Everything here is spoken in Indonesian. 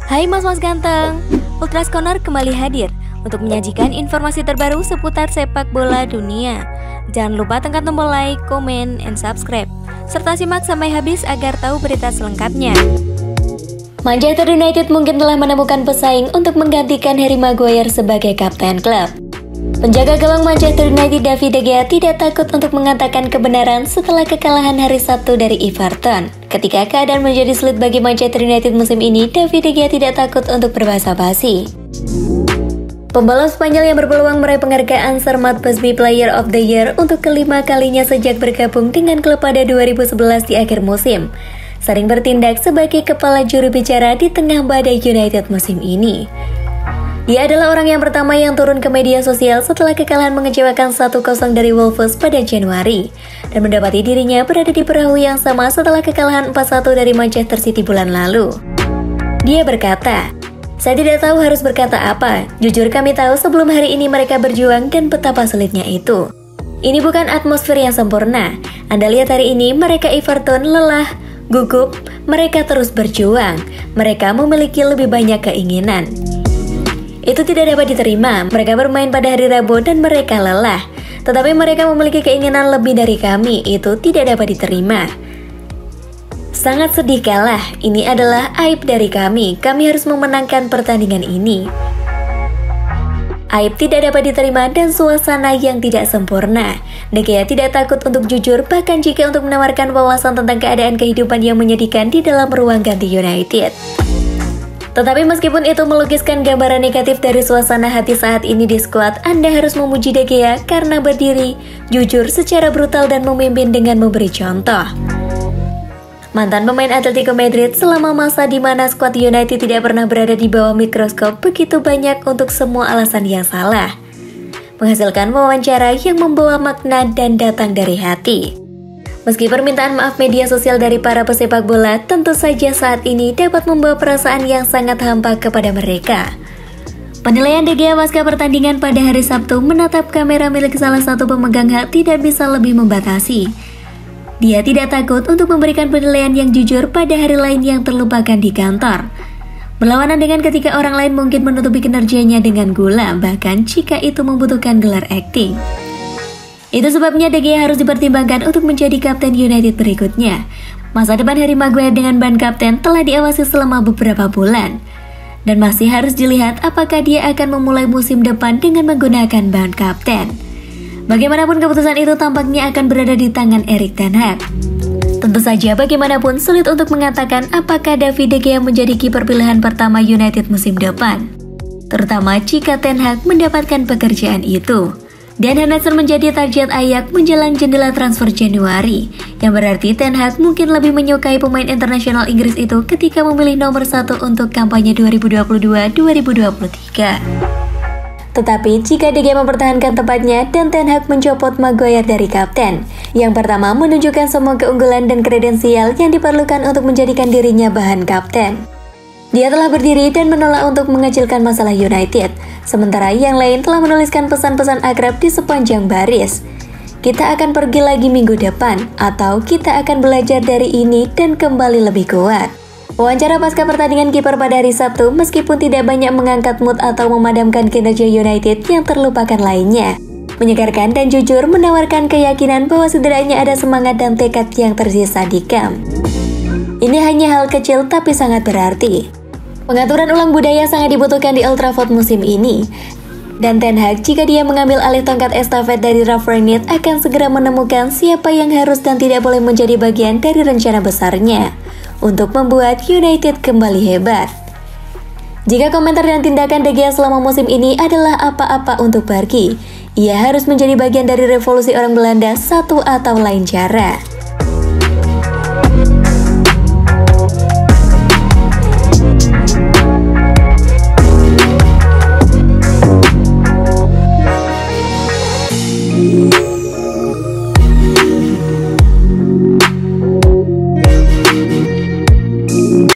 Hai mas-mas ganteng, Ultras Corner kembali hadir untuk menyajikan informasi terbaru seputar sepak bola dunia. Jangan lupa tekan tombol like, komen, and subscribe, serta simak sampai habis agar tahu berita selengkapnya. Manchester United mungkin telah menemukan pesaing untuk menggantikan Harry Maguire sebagai kapten klub. Penjaga gawang Manchester United David De Gea tidak takut untuk mengatakan kebenaran setelah kekalahan hari Sabtu dari Everton. Ketika keadaan menjadi sulit bagi Manchester United musim ini, David De Gea tidak takut untuk berbasa-basi. Pembalap Spanyol yang berpeluang meraih penghargaan Cermat Busby Player of the Year untuk kelima kalinya sejak bergabung dengan klub pada 2011 di akhir musim, sering bertindak sebagai kepala juru bicara di tengah badai United musim ini. Dia adalah orang yang pertama yang turun ke media sosial setelah kekalahan mengecewakan 1-0 dari Wolves pada Januari dan mendapati dirinya berada di perahu yang sama setelah kekalahan 4-1 dari Manchester City bulan lalu. Dia berkata, "Saya tidak tahu harus berkata apa. Jujur kami tahu sebelum hari ini mereka berjuang dan betapa sulitnya itu. Ini bukan atmosfer yang sempurna. Anda lihat hari ini mereka Everton lelah, gugup, mereka terus berjuang. Mereka memiliki lebih banyak keinginan. Itu tidak dapat diterima. Mereka bermain pada hari Rabu dan mereka lelah. Tetapi mereka memiliki keinginan lebih dari kami. Itu tidak dapat diterima. Sangat sedih kalah. Ini adalah aib dari kami. Kami harus memenangkan pertandingan ini. Aib tidak dapat diterima dan suasana yang tidak sempurna. De Gea tidak takut untuk jujur, bahkan jika untuk menawarkan wawasan tentang keadaan kehidupan yang menyedihkan di dalam ruang ganti United. Tetapi meskipun itu melukiskan gambaran negatif dari suasana hati saat ini di skuad, Anda harus memuji De Gea karena berdiri, jujur secara brutal dan memimpin dengan memberi contoh." Mantan pemain Atletico Madrid selama masa di mana skuad United tidak pernah berada di bawah mikroskop begitu banyak untuk semua alasan yang salah, menghasilkan wawancara yang membawa makna dan datang dari hati. Meski permintaan maaf media sosial dari para pesepak bola tentu saja saat ini dapat membawa perasaan yang sangat hampa kepada mereka. Penilaian De Gea pasca pertandingan pada hari Sabtu menatap kamera milik salah satu pemegang hak tidak bisa lebih membatasi. Dia tidak takut untuk memberikan penilaian yang jujur pada hari lain yang terlupakan di kantor. Berlawanan dengan ketika orang lain mungkin menutupi kinerjanya dengan gula, bahkan jika itu membutuhkan gelar akting. Itu sebabnya De Gea harus dipertimbangkan untuk menjadi kapten United berikutnya. Masa depan Harry Maguire dengan ban kapten telah diawasi selama beberapa bulan, dan masih harus dilihat apakah dia akan memulai musim depan dengan menggunakan ban kapten. Bagaimanapun keputusan itu tampaknya akan berada di tangan Erik ten Hag. Tentu saja bagaimanapun sulit untuk mengatakan apakah David De Gea menjadi kiper pilihan pertama United musim depan, terutama jika ten Hag mendapatkan pekerjaan itu. Dan Henderson menjadi target Ajax menjelang jendela transfer Januari, yang berarti Ten Hag mungkin lebih menyukai pemain internasional Inggris itu ketika memilih nomor 1 untuk kampanye 2022-2023. Tetapi jika De Gea mempertahankan tempatnya dan Ten Hag mencopot Maguire dari kapten, yang pertama menunjukkan semua keunggulan dan kredensial yang diperlukan untuk menjadikan dirinya bahan kapten. Dia telah berdiri dan menolak untuk mengecilkan masalah United, sementara yang lain telah menuliskan pesan-pesan akrab di sepanjang baris. "Kita akan pergi lagi minggu depan," atau "Kita akan belajar dari ini dan kembali lebih kuat." Wawancara pasca pertandingan kiper pada hari Sabtu meskipun tidak banyak mengangkat mood atau memadamkan kinerja United yang terlupakan lainnya, menyegarkan dan jujur menawarkan keyakinan bahwa setidaknya ada semangat dan tekad yang tersisa di kamp. Ini hanya hal kecil tapi sangat berarti. Pengaturan ulang budaya sangat dibutuhkan di Old Trafford musim ini. Dan Ten Hag jika dia mengambil alih tongkat estafet dari Ralf Rangnick akan segera menemukan siapa yang harus dan tidak boleh menjadi bagian dari rencana besarnya untuk membuat United kembali hebat. Jika komentar dan tindakan De Gea selama musim ini adalah apa-apa untuk pergi, ia harus menjadi bagian dari revolusi orang Belanda satu atau lain cara.